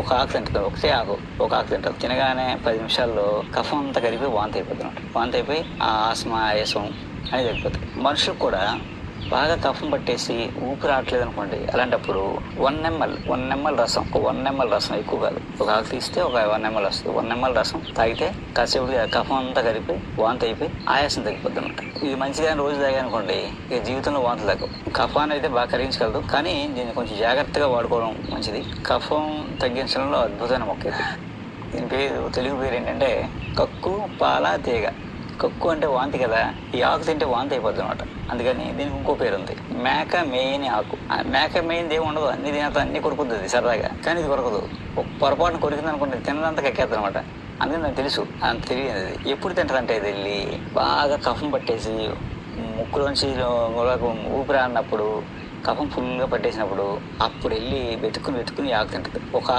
ఒక ఆకు తింటుంది, ఒకటే ఆకు ఒక ఆకు తింటుంది. తినగానే 10 నిమిషాల్లో కఫం అంతా కరిగి వాంతి అయిపోతుంది అనమాట. వాంతి అయిపోయి ఆ ఆస్మా ఆయాసం అనేది తగ్గిపోతుంది. మనుషులకు కూడా బాగా కఫం పట్టేసి ఊపిరి రావట్లేదు అనుకోండి, అలాంటప్పుడు 1 ml రసం, 1 ml రసం, ఎక్కువ కాదు, ఒక ఆకు తీస్తే ఒక 1 ml వస్తుంది. 1 ml రసం తాగితే కాసేపు కఫం అంతా కలిపి వాంతి అయిపోయి ఆయాసం తగ్గిపోద్ది అనమాట. ఇది మంచిగా రోజు తాగానుకోండి, ఇక జీవితంలో వాంతులు తగ్గవు. కఫాన్ని అయితే బాగా కరిగించగలదు, కానీ దీన్ని కొంచెం జాగ్రత్తగా వాడుకోవడం మంచిది. కఫం తగ్గించడంలో అద్భుతమైన మొక్క ఇది. దీని పేరు, తెలుగు పేరు ఏంటంటే కక్కు పాల తీగ. కక్కు అంటే వాంతి కదా, ఈ ఆకు తింటే వాంతి అయిపోద్ది అనమాట. అందుకని దీనికి ఇంకో పేరు ఉంది, మేక మేయని ఆకు. ఆ మేక మేయింది ఏమి ఉండదు, అన్ని తినేత అన్ని కొరుకుతుంది సరదాగా, కానీ ఇది కొరకదు. ఒక పొరపాటున కొరికింది అనుకోండి, తిన్నదంతా కక్కేద్ది అనమాట. అందుకని నాకు తెలుసు, అంత తెలియదు. అది ఎప్పుడు తింటదంటే ఇది వెళ్ళి బాగా కఫం పట్టేసి ముక్కులోంచి ఊపిరి ఆడినప్పుడు, కఫం ఫుల్గా పట్టేసినప్పుడు, అప్పుడు వెళ్ళి వెతుక్కుని ఆకు తింటుంది. ఒక ఆకు